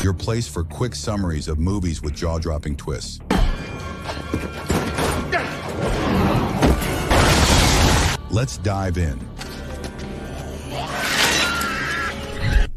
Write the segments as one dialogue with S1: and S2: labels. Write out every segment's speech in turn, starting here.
S1: your place for quick summaries of movies with jaw-dropping twists. Let's dive in.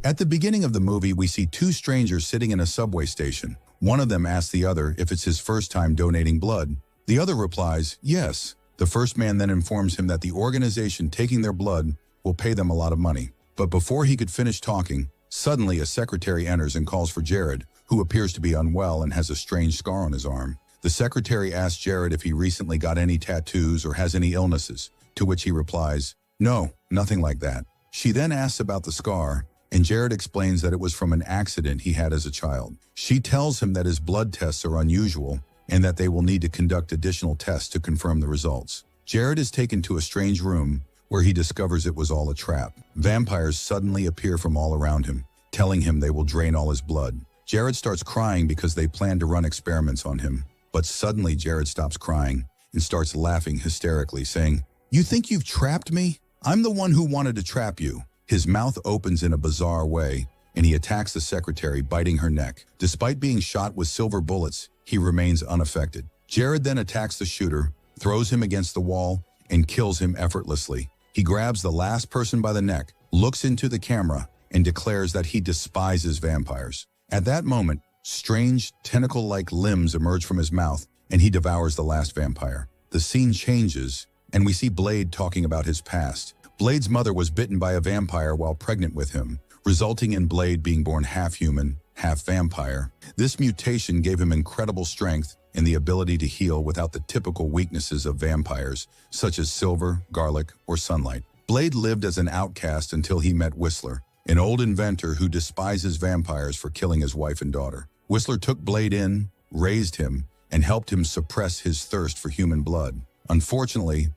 S1: At the beginning of the movie, we see two strangers sitting in a subway station. One of them asks the other if it's his first time donating blood. The other replies, yes. The first man then informs him that the organization taking their blood will pay them a lot of money. But before he could finish talking, suddenly a secretary enters and calls for Jared, who appears to be unwell and has a strange scar on his arm. The secretary asks Jared if he recently got any tattoos or has any illnesses, to which he replies, no, nothing like that. She then asks about the scar, and Jared explains that it was from an accident he had as a child. She tells him that his blood tests are unusual and that they will need to conduct additional tests to confirm the results. Jared is taken to a strange room where he discovers it was all a trap. Vampires suddenly appear from all around him, telling him they will drain all his blood. Jared starts crying because they plan to run experiments on him, but suddenly Jared stops crying and starts laughing hysterically, saying, "You think you've trapped me? I'm the one who wanted to trap you." His mouth opens in a bizarre way, and he attacks the secretary, biting her neck. Despite being shot with silver bullets, he remains unaffected. Jared then attacks the shooter, throws him against the wall, and kills him effortlessly. He grabs the last person by the neck, looks into the camera, and declares that he despises vampires. At that moment, strange, tentacle-like limbs emerge from his mouth, and he devours the last vampire. The scene changes, and we see Blade talking about his past. Blade's mother was bitten by a vampire while pregnant with him, resulting in Blade being born half human, half vampire. This mutation gave him incredible strength and the ability to heal without the typical weaknesses of vampires, such as silver, garlic, or sunlight. Blade lived as an outcast until he met Whistler, an old inventor who despises vampires for killing his wife and daughter. Whistler took Blade in, raised him, and helped him suppress his thirst for human blood. Unfortunately,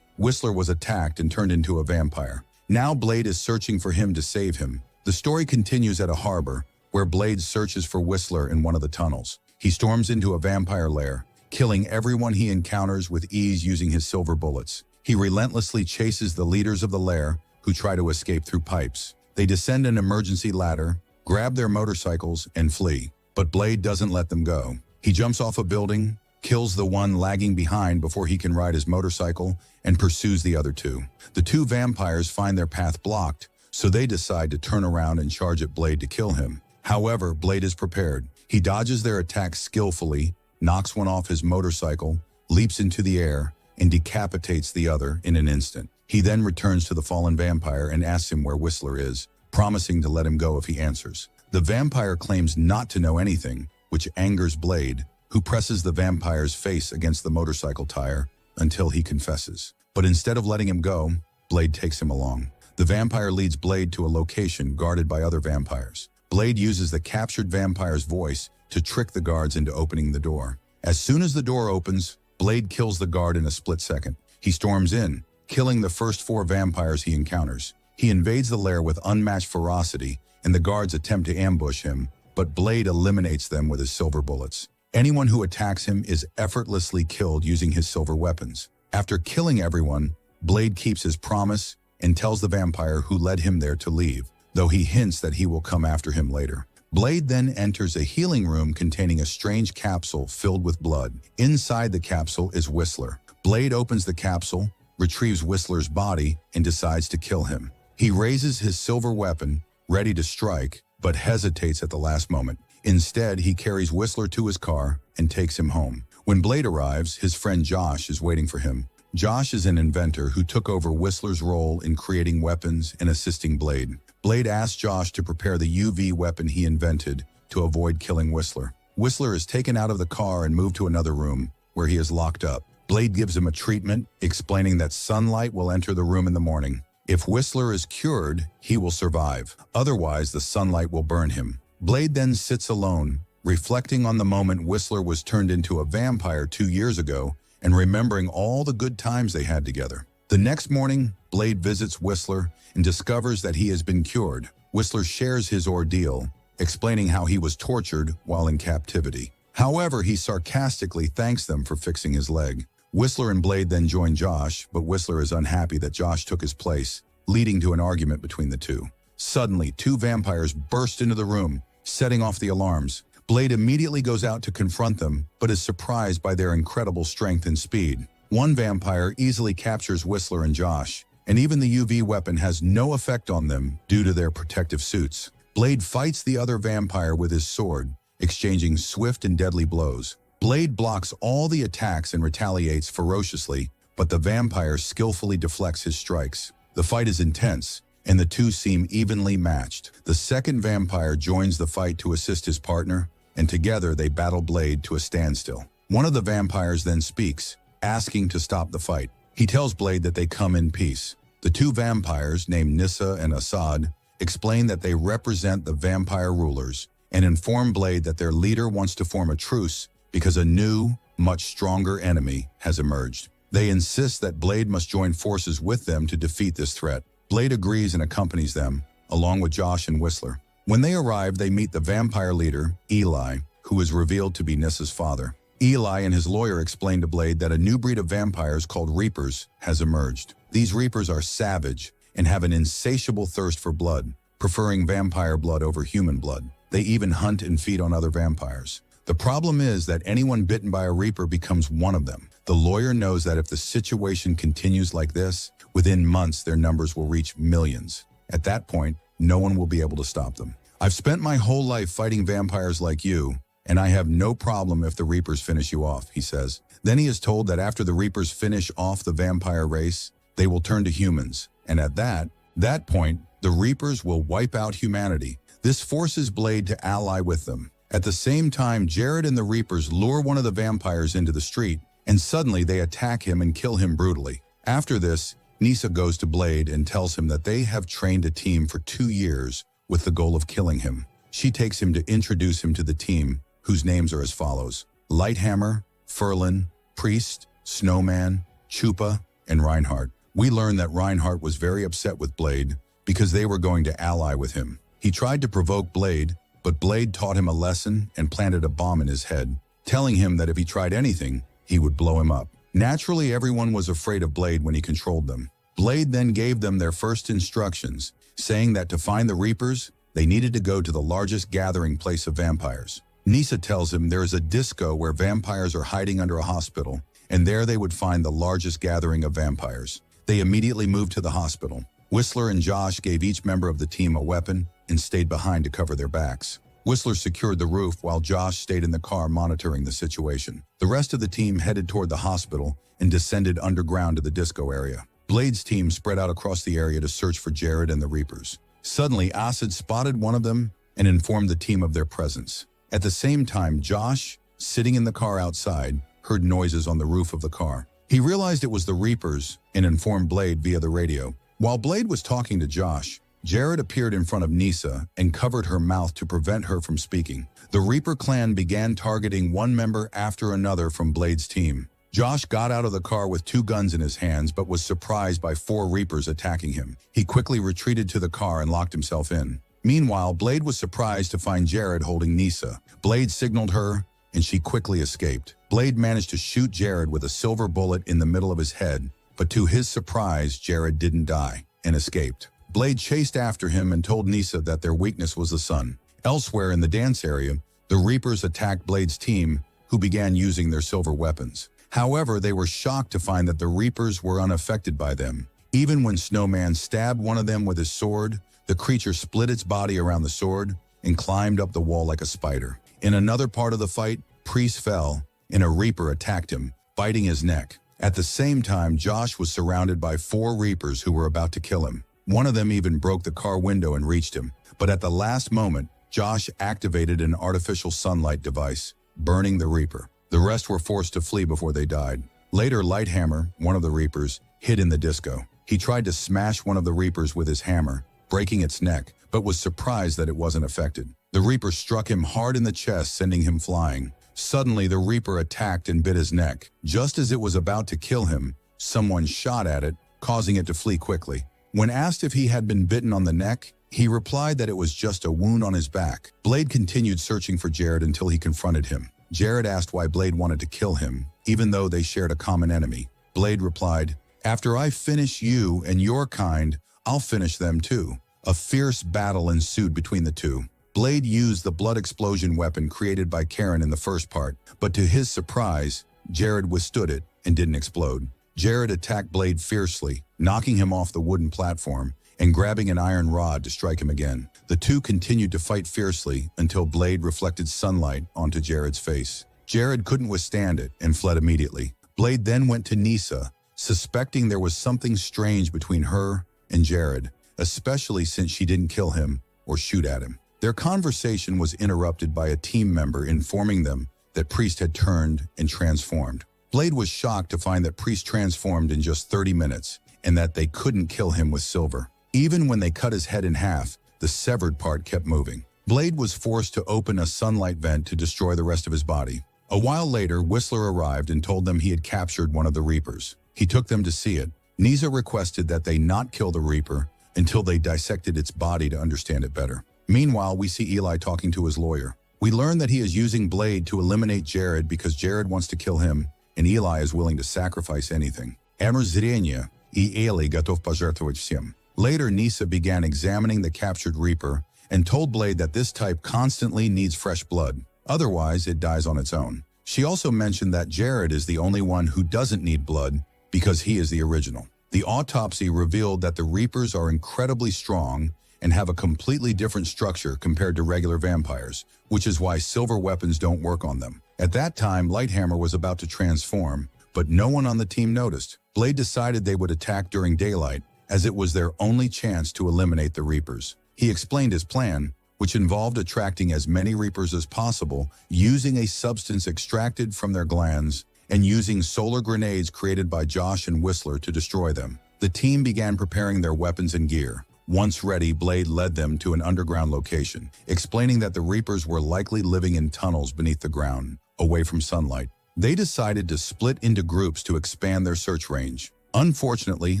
S1: Whistler was attacked and turned into a vampire. Now Blade is searching for him to save him. The story continues at a harbor, where Blade searches for Whistler in one of the tunnels. He storms into a vampire lair, killing everyone he encounters with ease using his silver bullets. He relentlessly chases the leaders of the lair, who try to escape through pipes. They descend an emergency ladder, grab their motorcycles, and flee. But Blade doesn't let them go. He jumps off a building, kills the one lagging behind before he can ride his motorcycle, and pursues the other two. The two vampires find their path blocked, so they decide to turn around and charge at Blade to kill him. However, Blade is prepared. He dodges their attacks skillfully, knocks one off his motorcycle, leaps into the air, and decapitates the other in an instant. He then returns to the fallen vampire and asks him where Whistler is, promising to let him go if he answers. The vampire claims not to know anything, which angers Blade, who presses the vampire's face against the motorcycle tire until he confesses. But instead of letting him go, Blade takes him along. The vampire leads Blade to a location guarded by other vampires. Blade uses the captured vampire's voice to trick the guards into opening the door. As soon as the door opens, Blade kills the guard in a split second. He storms in, killing the first 4 vampires he encounters. He invades the lair with unmatched ferocity, and the guards attempt to ambush him, but Blade eliminates them with his silver bullets. Anyone who attacks him is effortlessly killed using his silver weapons. After killing everyone, Blade keeps his promise and tells the vampire who led him there to leave, though he hints that he will come after him later. Blade then enters a healing room containing a strange capsule filled with blood. Inside the capsule is Whistler. Blade opens the capsule, retrieves Whistler's body, and decides to kill him. He raises his silver weapon, ready to strike, but hesitates at the last moment. Instead, he carries Whistler to his car and takes him home. When Blade arrives, his friend Josh is waiting for him. Josh is an inventor who took over Whistler's role in creating weapons and assisting Blade. Blade asks Josh to prepare the UV weapon he invented to avoid killing Whistler. Whistler is taken out of the car and moved to another room, where he is locked up. Blade gives him a treatment, explaining that sunlight will enter the room in the morning. If Whistler is cured, he will survive. Otherwise, the sunlight will burn him. Blade then sits alone, reflecting on the moment Whistler was turned into a vampire 2 years ago and remembering all the good times they had together. The next morning, Blade visits Whistler and discovers that he has been cured. Whistler shares his ordeal, explaining how he was tortured while in captivity. However, he sarcastically thanks them for fixing his leg. Whistler and Blade then join Josh, but Whistler is unhappy that Josh took his place, leading to an argument between the two. Suddenly, two vampires burst into the room, setting off the alarms. Blade immediately goes out to confront them, but is surprised by their incredible strength and speed. One vampire easily captures Whistler and Josh, and even the UV weapon has no effect on them due to their protective suits. Blade fights the other vampire with his sword, exchanging swift and deadly blows. Blade blocks all the attacks and retaliates ferociously, but the vampire skillfully deflects his strikes. The fight is intense, and the two seem evenly matched. The second vampire joins the fight to assist his partner, and together they battle Blade to a standstill. One of the vampires then speaks, asking to stop the fight. He tells Blade that they come in peace. The two vampires, named Nissa and Assad, explain that they represent the vampire rulers and inform Blade that their leader wants to form a truce because a new, much stronger enemy has emerged. They insist that Blade must join forces with them to defeat this threat. Blade agrees and accompanies them, along with Josh and Whistler. When they arrive, they meet the vampire leader, Eli, who is revealed to be Nissa's father. Eli and his lawyer explain to Blade that a new breed of vampires called Reapers has emerged. These Reapers are savage and have an insatiable thirst for blood, preferring vampire blood over human blood. They even hunt and feed on other vampires. The problem is that anyone bitten by a Reaper becomes one of them. The lawyer knows that if the situation continues like this, within months their numbers will reach millions. At that point, no one will be able to stop them. I've spent my whole life fighting vampires like you, and I have no problem if the Reapers finish you off, he says. Then he is told that after the Reapers finish off the vampire race, they will turn to humans, and at that point, the Reapers will wipe out humanity. This forces Blade to ally with them. At the same time, Jared and the Reapers lure one of the vampires into the street, and suddenly they attack him and kill him brutally. After this, Nissa goes to Blade and tells him that they have trained a team for 2 years with the goal of killing him. She takes him to introduce him to the team, whose names are as follows: Lighthammer, Ferlin, Priest, Snowman, Chupa, and Reinhardt. We learn that Reinhardt was very upset with Blade because they were going to ally with him. He tried to provoke Blade, but Blade taught him a lesson and planted a bomb in his head, telling him that if he tried anything, he would blow him up. Naturally, everyone was afraid of Blade when he controlled them. Blade then gave them their first instructions, saying that to find the Reapers, they needed to go to the largest gathering place of vampires. Nissa tells him there is a disco where vampires are hiding under a hospital, and there they would find the largest gathering of vampires. They immediately moved to the hospital. Whistler and Josh gave each member of the team a weapon and stayed behind to cover their backs. Whistler secured the roof while Josh stayed in the car monitoring the situation. The rest of the team headed toward the hospital and descended underground to the disco area. Blade's team spread out across the area to search for Jared and the Reapers. Suddenly, Acid spotted one of them and informed the team of their presence. At the same time, Josh, sitting in the car outside, heard noises on the roof of the car. He realized it was the Reapers and informed Blade via the radio. While Blade was talking to Josh, Jared appeared in front of Nissa and covered her mouth to prevent her from speaking. The Reaper clan began targeting one member after another from Blade's team. Josh got out of the car with 2 guns in his hands but was surprised by 4 Reapers attacking him. He quickly retreated to the car and locked himself in. Meanwhile, Blade was surprised to find Jared holding Nissa. Blade signaled her, and she quickly escaped. Blade managed to shoot Jared with a silver bullet in the middle of his head, but to his surprise, Jared didn't die and escaped. Blade chased after him and told Nissa that their weakness was the sun. Elsewhere in the dance area, the Reapers attacked Blade's team, who began using their silver weapons. However, they were shocked to find that the Reapers were unaffected by them. Even when Snowman stabbed one of them with his sword, the creature split its body around the sword and climbed up the wall like a spider. In another part of the fight, Priest fell, and a Reaper attacked him, biting his neck. At the same time, Josh was surrounded by 4 Reapers who were about to kill him. One of them even broke the car window and reached him. But at the last moment, Josh activated an artificial sunlight device, burning the Reaper. The rest were forced to flee before they died. Later, Lighthammer, one of the Reapers, hid in the disco. He tried to smash one of the Reapers with his hammer, breaking its neck, but was surprised that it wasn't affected. The Reaper struck him hard in the chest, sending him flying. Suddenly, the Reaper attacked and bit his neck. Just as it was about to kill him, someone shot at it, causing it to flee quickly. When asked if he had been bitten on the neck, he replied that it was just a wound on his back. Blade continued searching for Jared until he confronted him. Jared asked why Blade wanted to kill him, even though they shared a common enemy. Blade replied, "After I finish you and your kind, I'll finish them too. A fierce battle ensued between the two. Blade used the blood explosion weapon created by Karen in the first part, but to his surprise, Jared withstood it and didn't explode. Jared attacked Blade fiercely, knocking him off the wooden platform and grabbing an iron rod to strike him again. The two continued to fight fiercely until Blade reflected sunlight onto Jared's face. Jared couldn't withstand it and fled immediately. Blade then went to Nisa, suspecting there was something strange between her and Jared, especially since she didn't kill him or shoot at him. Their conversation was interrupted by a team member informing them that Priest had turned and transformed. Blade was shocked to find that Priest transformed in just 30 minutes and that they couldn't kill him with silver. Even when they cut his head in half, the severed part kept moving. Blade was forced to open a sunlight vent to destroy the rest of his body. A while later, Whistler arrived and told them he had captured one of the Reapers. He took them to see it. Nisa requested that they not kill the Reaper until they dissected its body to understand it better. Meanwhile, we see Eli talking to his lawyer. We learn that he is using Blade to eliminate Jared because Jared wants to kill him, and Eli is willing to sacrifice anything. Зрения, и Eli готов пожертвовать всем. Later, Nisa began examining the captured Reaper and told Blade that this type constantly needs fresh blood. Otherwise, it dies on its own. She also mentioned that Jared is the only one who doesn't need blood because he is the original. The autopsy revealed that the Reapers are incredibly strong and have a completely different structure compared to regular vampires, which is why silver weapons don't work on them. At that time, Lighthammer was about to transform, but no one on the team noticed. Blade decided they would attack during daylight, as it was their only chance to eliminate the Reapers. He explained his plan, which involved attracting as many Reapers as possible, using a substance extracted from their glands, and using solar grenades created by Josh and Whistler to destroy them. The team began preparing their weapons and gear. Once ready, Blade led them to an underground location, explaining that the Reapers were likely living in tunnels beneath the ground, away from sunlight. They decided to split into groups to expand their search range. Unfortunately,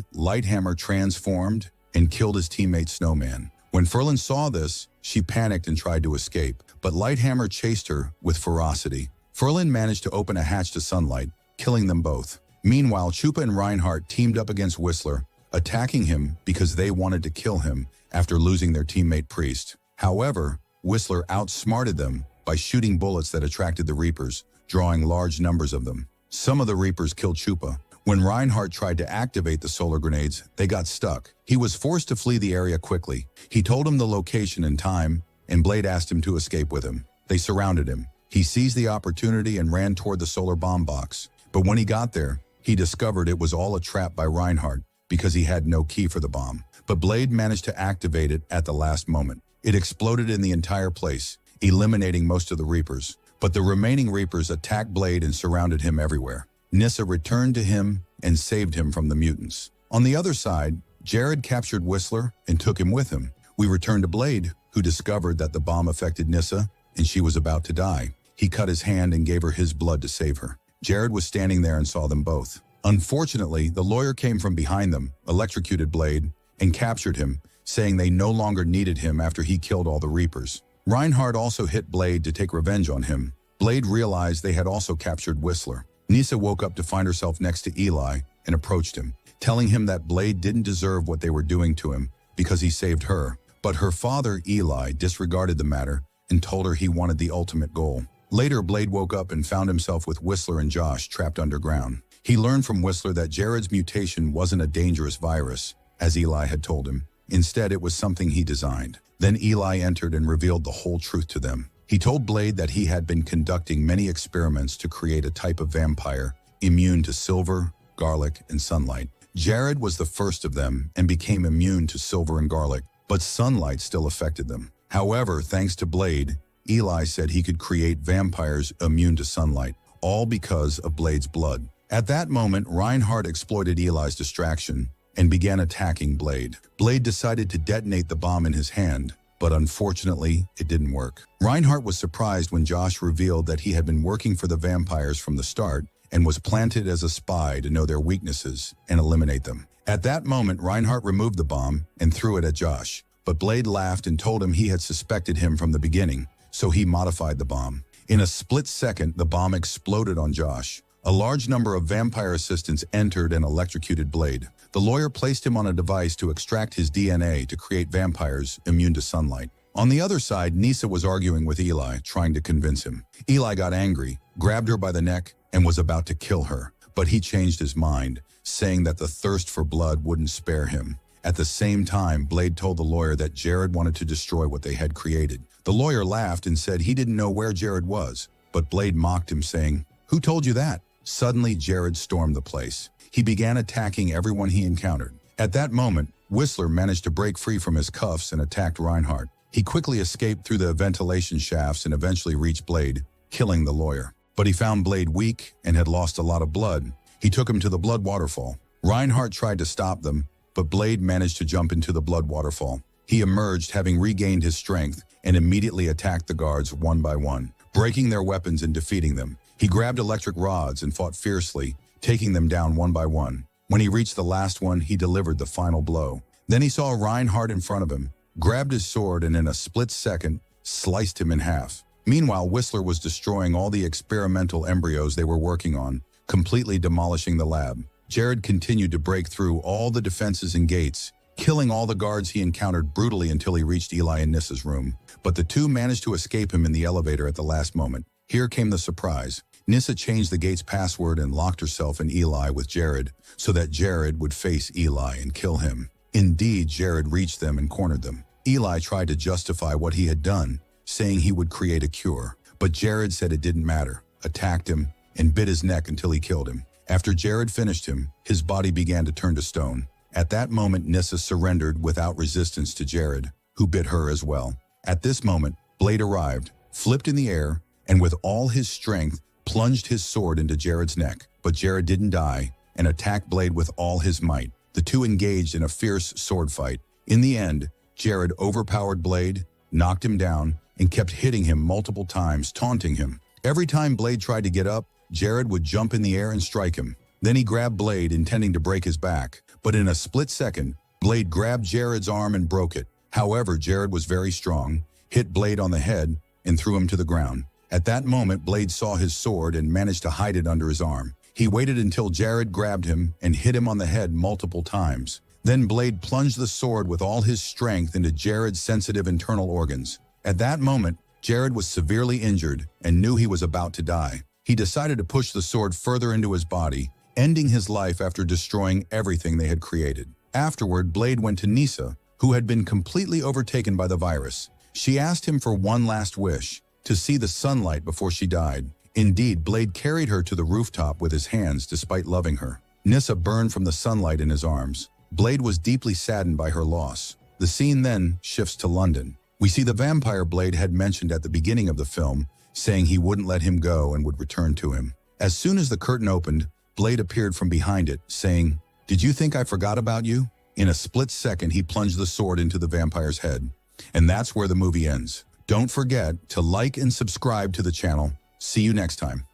S1: Lighthammer transformed and killed his teammate Snowman. When Ferlin saw this, she panicked and tried to escape, but Lighthammer chased her with ferocity. Ferlin managed to open a hatch to sunlight, killing them both. Meanwhile, Chupa and Reinhardt teamed up against Whistler, attacking him because they wanted to kill him after losing their teammate Priest. However, Whistler outsmarted them by shooting bullets that attracted the Reapers, drawing large numbers of them. Some of the Reapers killed Chupa. When Reinhardt tried to activate the solar grenades, they got stuck. He was forced to flee the area quickly. He told him the location and time, and Blade asked him to escape with him. They surrounded him. He seized the opportunity and ran toward the solar bomb box. But when he got there, he discovered it was all a trap by Reinhardt because he had no key for the bomb. But Blade managed to activate it at the last moment. It exploded in the entire place, eliminating most of the Reapers. But the remaining Reapers attacked Blade and surrounded him everywhere. Nissa returned to him and saved him from the mutants. On the other side, Jared captured Whistler and took him with him. We return to Blade, who discovered that the bomb affected Nissa and she was about to die. He cut his hand and gave her his blood to save her. Jared was standing there and saw them both. Unfortunately, the lawyer came from behind them, electrocuted Blade, and captured him, saying they no longer needed him after he killed all the Reapers. Reinhardt also hit Blade to take revenge on him. Blade realized they had also captured Whistler. Nissa woke up to find herself next to Eli and approached him, telling him that Blade didn't deserve what they were doing to him because he saved her. But her father, Eli, disregarded the matter and told her he wanted the ultimate goal. Later, Blade woke up and found himself with Whistler and Josh trapped underground. He learned from Whistler that Jared's mutation wasn't a dangerous virus, as Eli had told him. Instead, it was something he designed. Then Eli entered and revealed the whole truth to them. He told Blade that he had been conducting many experiments to create a type of vampire immune to silver, garlic, and sunlight. Jared was the first of them and became immune to silver and garlic, but sunlight still affected them. However, thanks to Blade, Eli said he could create vampires immune to sunlight, all because of Blade's blood. At that moment, Reinhardt exploited Eli's distraction and began attacking Blade. Blade decided to detonate the bomb in his hand, but unfortunately, it didn't work. Reinhardt was surprised when Josh revealed that he had been working for the vampires from the start and was planted as a spy to know their weaknesses and eliminate them. At that moment, Reinhardt removed the bomb and threw it at Josh, but Blade laughed and told him he had suspected him from the beginning, so he modified the bomb. In a split second, the bomb exploded on Josh. A large number of vampire assistants entered and electrocuted Blade. The lawyer placed him on a device to extract his DNA to create vampires immune to sunlight. On the other side, Nisa was arguing with Eli, trying to convince him. Eli got angry, grabbed her by the neck, and was about to kill her. But he changed his mind, saying that the thirst for blood wouldn't spare him. At the same time, Blade told the lawyer that Jared wanted to destroy what they had created. The lawyer laughed and said he didn't know where Jared was, but Blade mocked him, saying, "Who told you that?" Suddenly, Jared stormed the place. He began attacking everyone he encountered. At that moment, Whistler managed to break free from his cuffs and attacked Reinhardt. He quickly escaped through the ventilation shafts and eventually reached Blade, killing the lawyer. But he found Blade weak and had lost a lot of blood. He took him to the blood waterfall. Reinhardt tried to stop them, but Blade managed to jump into the blood waterfall. He emerged, having regained his strength, and immediately attacked the guards one by one, breaking their weapons and defeating them. He grabbed electric rods and fought fiercely, taking them down one by one. When he reached the last one, he delivered the final blow. Then he saw Reinhardt in front of him, grabbed his sword, and in a split second, sliced him in half. Meanwhile, Whistler was destroying all the experimental embryos they were working on, completely demolishing the lab. Jared continued to break through all the defenses and gates, killing all the guards he encountered brutally until he reached Eli and Nissa's room. But the two managed to escape him in the elevator at the last moment. Here came the surprise. Nissa changed the gate's password and locked herself and Eli with Jared, so that Jared would face Eli and kill him. Indeed, Jared reached them and cornered them. Eli tried to justify what he had done, saying he would create a cure. But Jared said it didn't matter, attacked him, and bit his neck until he killed him. After Jared finished him, his body began to turn to stone. At that moment, Nissa surrendered without resistance to Jared, who bit her as well. At this moment, Blade arrived, flipped in the air, and with all his strength, plunged his sword into Jared's neck. But Jared didn't die, and attacked Blade with all his might. The two engaged in a fierce sword fight. In the end, Jared overpowered Blade, knocked him down, and kept hitting him multiple times, taunting him. Every time Blade tried to get up, Jared would jump in the air and strike him. Then he grabbed Blade, intending to break his back. But in a split second, Blade grabbed Jared's arm and broke it. However, Jared was very strong, hit Blade on the head, and threw him to the ground. At that moment, Blade saw his sword and managed to hide it under his arm. He waited until Jared grabbed him and hit him on the head multiple times. Then Blade plunged the sword with all his strength into Jared's sensitive internal organs. At that moment, Jared was severely injured and knew he was about to die. He decided to push the sword further into his body, ending his life after destroying everything they had created. Afterward, Blade went to Nisa, who had been completely overtaken by the virus. She asked him for one last wish, to see the sunlight before she died. Indeed, Blade carried her to the rooftop with his hands despite loving her. Nissa burned from the sunlight in his arms. Blade was deeply saddened by her loss. The scene then shifts to London. We see the vampire Blade had mentioned at the beginning of the film, saying he wouldn't let him go and would return to him. As soon as the curtain opened, Blade appeared from behind it, saying, "Did you think I forgot about you?" In a split second, he plunged the sword into the vampire's head. And that's where the movie ends. Don't forget to like and subscribe to the channel. See you next time.